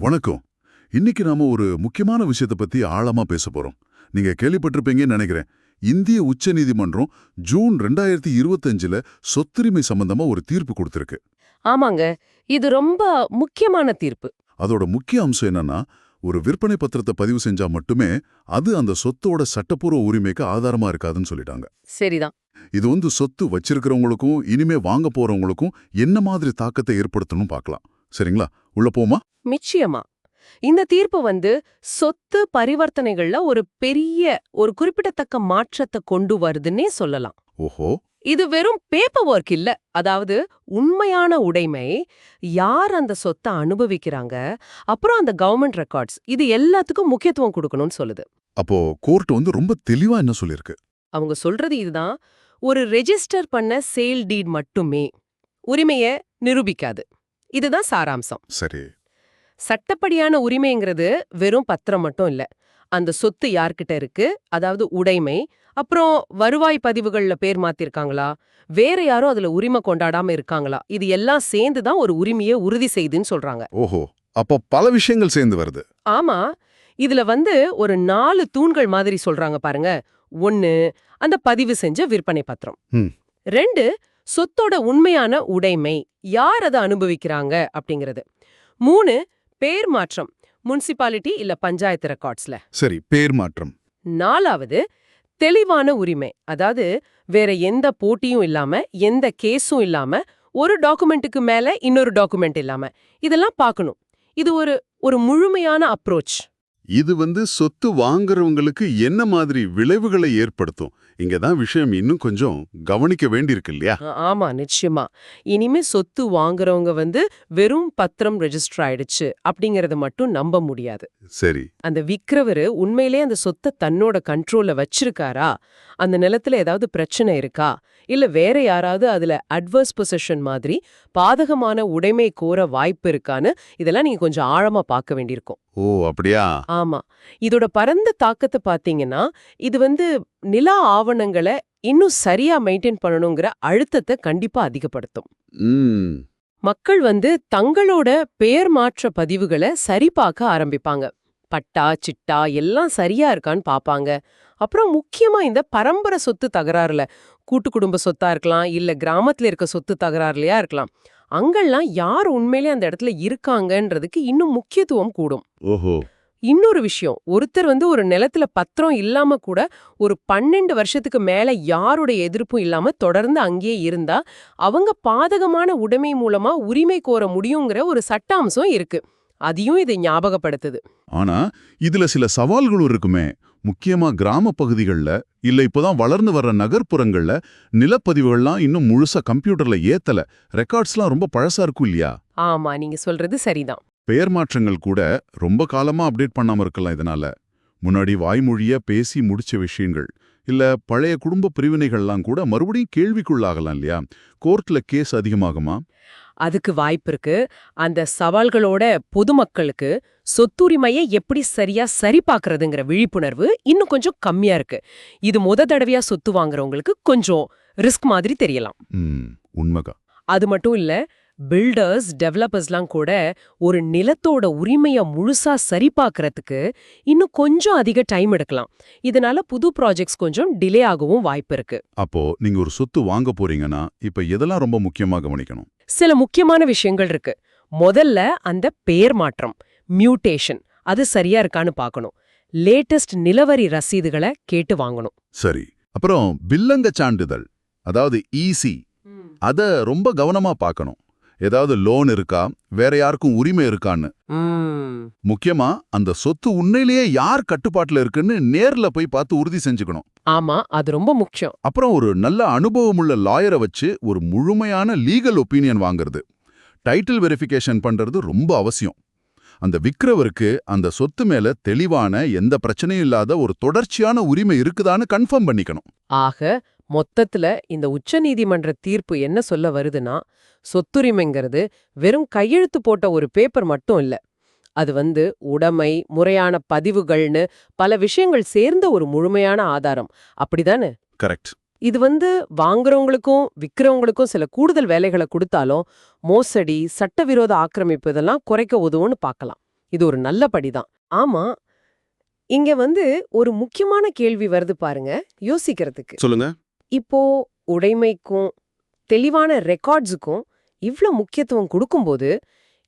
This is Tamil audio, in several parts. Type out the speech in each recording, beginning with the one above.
வணக்கம். இன்னைக்கு நாம ஒரு முக்கியமான விஷயத்தை பத்தி ஆழமா பேச போறோம். நீங்க கேள்விப்பட்டிருப்பீங்கன்னு நினைக்கிறேன். இந்திய உச்சநீதிமன்றம் ஜூன் 2025ல சொத்துரிமை சம்பந்தமா ஒரு தீர்ப்பு கொடுத்திருக்கு. ஆமாங்க. இது ரொம்ப முக்கியமான தீர்ப்பு. அதோட முக்கிய அம்சம் என்னன்னா, ஒரு விற்பனை பத்திரத்தை பதிவு செஞ்சா மட்டுமே அது அந்த சொத்தோட சட்டப்பூர்வ உரிமைக்கு ஆதாரமா இருக்காதுன்னு சொல்லிட்டாங்க. சரிதான். இது சொத்து வச்சிருக்கிறவங்களுக்கும் இனிமே வாங்க போறவங்களுக்கும் என்ன மாதிரி தாக்கத்தை ஏற்படுத்தணும் பார்க்கலாம். சரிங்களா? உள்ள போமா? நிச்சயமா. இந்த தீர்ப்பு சொத்து பரிவர்த்தனைகள்ல ஒரு குறிப்பிடத்தக்க மாற்றத்தை கொண்டு வருதுன்னே சொல்லலாம். ஓஹோ. இது வெறும் பேப்பர் ஒர்க் இல்ல. அதாவது உண்மையான உடைமை, யார் அந்த சொத்தை அனுபவிக்கிறாங்க, அப்புறம் அந்த கவர்மெண்ட் ரெக்கார்ட்ஸ், இது எல்லாத்துக்கும் முக்கியத்துவம் கொடுக்கணும்னு சொல்லுது. அப்போ கோர்ட் ரொம்ப தெளிவா என்ன சொல்லிருக்கு? அவங்க சொல்றது இதுதான். ஒரு ரெஜிஸ்டர் பண்ண சேல் டீட் மட்டுமே உரிமைய நிரூபிக்காது. இதுதான் சாராம்சம். சரி. சட்டப்படியான உரிமைங்கிறது வெறும் பத்திரம் மட்டும் இல்ல. அந்த சொத்து யார்கிட்ட இருக்கு, அதாவது உடைமை, அப்புறம் வருவாய் பதிவுகள்ல பேர் மாத்திருக்காங்களா, வேற யாரும் அதுல உரிமை கொண்டாடாம இருக்காங்களா, இது எல்லாம் சேர்ந்து தான் ஒரு உரிமையை உறுதி செய்துன்னு சொல்றாங்க. ஓஹோ, அப்போ பல விஷயங்கள் சேர்ந்து வருது. ஆமா. இதுல ஒரு 4 தூண்கள் மாதிரி சொல்றாங்க பாருங்க. 1, அந்த பதிவு செஞ்ச விற்பனை பத்திரம். 2, சொத்தோட உண்மையான உடைமை, யார் அதை அனுபவிக்கிறாங்க அப்படிங்கிறது. 3, பேர் மாற்றம், முனிசிபாலிட்டி இல்ல பஞ்சாயத்து ரெக்கார்ட்ஸ்ல. சரி, பேர் மாற்றம். 4வது, தெளிவான உரிமை, அதாவது வேற எந்த போட்டியும் இல்லாம, எந்த கேஸும் இல்லாம, ஒரு டாக்குமெண்ட்டுக்கு மேல இன்னொரு டாக்குமெண்ட் இல்லாம, இதெல்லாம் பார்க்கணும். இது ஒரு முழுமையான அப்ரோச். இது சொத்து வாங்குறவங்களுக்கு என்ன மாதிரி விளைவுகளை ஏற்படுத்தும்? இங்கதான் விஷயம் இன்னும் கொஞ்சம் கவனிக்க வேண்டியிருக்கு இல்லையா? ஆமா, நிச்சயமா. இனிமே சொத்து வாங்குறவங்க வெறும் பத்திரம் ரெஜிஸ்டர் ஆயிடுச்சு அப்படிங்கறத மட்டும் நம்ப முடியாது. சரி. அந்த விக்கிறவரு உண்மையிலே அந்த சொத்தை தன்னோட கண்ட்ரோல்ல வச்சிருக்காரா, அந்த நிலத்துல ஏதாவது பிரச்சனை இருக்கா, இல்ல வேற யாராவது அதுல அட்வர்ஸ் பொசிஷன் மாதிரி பாதகமான உடைமை கோர வாய்ப்பு இருக்கான்னு இதெல்லாம் நீங்க கொஞ்சம் ஆழமா பார்க்க வேண்டியிருக்கும். ஓ, அப்படியா? ஆமா. இதோட பரந்த தாக்கத்தை பாத்தீங்கன்னா, இது நில ஆவணங்களை இன்னும் சரியா மெயின்டைன் பண்ணணுங்கிற அழுத்தத்தை கண்டிப்பா அதிகப்படுத்தும். மக்கள் தங்களோட பெயர் மாற்ற பதிவுகளை சரிபார்க்க ஆரம்பிப்பாங்க. பட்டா, சிட்டா எல்லாம் சரியா இருக்கான்னு பாப்பாங்க. அப்புறம் முக்கியமா இந்த பரம்பரை சொத்து தகராறுல, கூட்டு குடும்ப சொத்தா இருக்கலாம், இல்ல கிராமத்துல இருக்க சொத்து தகராறுலயா இருக்கலாம், அங்கெல்லாம் யார் உண்மையிலே அந்த இடத்துல இருக்காங்கன்றதுக்கு இன்னும் முக்கியத்துவம் கூடும். ஓஹோ. இன்னொரு விஷயம், ஒருத்தர் ஒரு நிலத்துல பத்திரம் இல்லாம கூட ஒரு 12 வருஷத்துக்கு மேல யாருடைய எதிர்ப்பும் இல்லாம தொடர்ந்து அங்கேயே இருந்தா அவங்க பாதகமான உடைமை மூலமா உரிமை கோர முடியுங்கிற ஒரு சட்ட அம்சம் இருக்கு. அதையும் இது ஞாபகப்படுத்துது. ஆனா இதுல சில சவால்களும் இருக்குமே. முக்கியமா கிராம பகுதிகள்ல, இல்ல இப்போதான் வளர்ந்து வர்ற நகர்ப்புறங்கள்ல நிலப்பதிவுகள்லாம் இன்னும் முழுசா கம்ப்யூட்டர்ல ஏத்தல. ரெக்கார்ட்ஸ்லாம் ரொம்ப பழசா இருக்கும் இல்லையா? ஆமா, நீங்க சொல்றது சரிதான். பெயர் மாற்றங்கள் கூட ரொம்ப காலமா அப்டேட் பண்ணாம இருக்கலாம். இதனால முன்னாடி வாய்மொழியா பேசி முடிச்ச விஷயங்கள், இல்ல பழைய குடும்ப பிரிவினைகள்லாம் கூட மறுபடியும் கேள்விக்குள்ளாகலாம் இல்லையா? கோர்ட்ல கேஸ் அதிகமாகுமா? அதுக்கு வாய்ப்பு இருக்கு. அந்த சவால்களோட பொதுமக்களுக்கு சொத்துரிமையை எப்படி சரியா சரி பார்க்கறதுங்கிற விழிப்புணர்வு இன்னும் கொஞ்சம் கம்மியா இருக்கு. இது தடவையா சொத்து வாங்குறவங்களுக்கு கொஞ்சம் ரிஸ்க் மாதிரி தெரியலாம். உண்மைதான். அது மட்டும் இல்ல, பில்டர்ஸ், டெவலப்பர்ஸ்லாம் கூட ஒரு நிலத்தோட உரிமைய முழுசா சரி பார்க்கறதுக்கு இன்னும் கொஞ்சம் அதிக டைம் எடுக்கலாம். இதனால புது ப்ராஜெக்ட்ஸ் கொஞ்சம் டிலே ஆகவும் வாய்ப்பு இருக்கு. அப்போ நீங்க ஒரு சொத்து வாங்க போறீங்கன்னா இப்ப எதெல்லாம் ரொம்ப முக்கியமா கவனிக்கணும்? சில முக்கியமான விஷயங்கள் இருக்கு. முதல்ல அந்த பெயர் மாற்றம், மியூட்டேஷன், அது சரியா இருக்கான்னு பார்க்கணும். லேட்டஸ்ட் நிலவரி ரசீதுகளை கேட்டு வாங்கணும். சரி. அப்புறம் பில்லங்க சான்றிதழ், அதாவது ஈசி, அத ரொம்ப கவனமா பார்க்கணும். ஏதாவது லோன் இருக்கா, வேற யாருக்கும் உரிமை இருக்கான்னு. முக்கியமா அந்த சொத்து உண்மையிலேயே யார் கட்டுப்பாட்டுல இருக்குன்னு நேர்ல போய் பார்த்து உறுதி செஞ்சுக்கணும். ஆமா, அது ரொம்ப முக்கியம். அப்புறம் ஒரு நல்ல அனுபவமுள்ள லாயரை வச்சு ஒரு முழுமையான லீகல் ஒப்பீனியன் வாங்குறது, டைட்டில் வெரிஃபிகேஷன் பண்றது ரொம்ப அவசியம். அந்த விக்கிறவருக்கு அந்த சொத்து மேல தெளிவான எந்த பிரச்சனையும் இல்லாத ஒரு தொடர்ச்சியான உரிமை இருக்குதான்னு கன்ஃபார்ம் பண்ணிக்கணும். ஆக மொத்தத்துல இந்த உச்சநீதிமன்ற தீர்ப்பு என்ன சொல்ல வருதுன்னா, சொத்துரிமைங்கிறது வெறும் கையெழுத்து போட்ட ஒரு பேப்பர் மட்டும் இல்ல. அது உடைமை, முறையான பதிவுகள்னு பல விஷயங்கள் சேர்ந்த ஒரு முழுமையான ஆதாரம். அப்படிதானே? கரெக்ட். இது வாங்குறவங்களுக்கும் விக்கிறவங்களுக்கும் சில கூடுதல் வேலைகளை கொடுத்தாலும் மோசடி, சட்டவிரோத ஆக்கிரமிப்பு இதெல்லாம் குறைக்க உதவும்னு பார்க்கலாம். இது ஒரு நல்ல படிதான். ஆமா, இங்க வந்து ஒரு முக்கியமான கேள்வி வருது பாருங்க, யோசிக்கிறதுக்கு. சொல்லுங்க. இப்போ உடைமைக்கும் தெளிவான ரெக்கார்ட்ஸுக்கும் இவ்ளோ முக்கியத்துவம் கொடுக்கும்போது,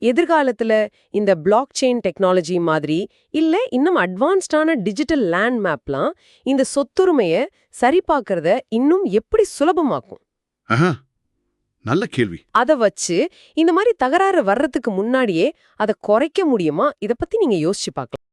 எதிர்காலத்துல இந்த பிளாக் செயின் டெக்னாலஜி மாதிரி இல்ல இன்னும் அட்வான்ஸ்டான டிஜிட்டல் லேண்ட் மேப்லாம் இந்த சொத்துரிமைய சரிபார்க்கறத இன்னும் எப்படி சுலபமாக்கும்? ஆஹா, நல்ல கேள்வி. அத வச்சு இந்த மாதிரி தகராறு வர்றதுக்கு முன்னாடியே அத குறைக்க முடியுமா? இத பத்தி நீங்க யோசிச்சு பார்க்கலாம்.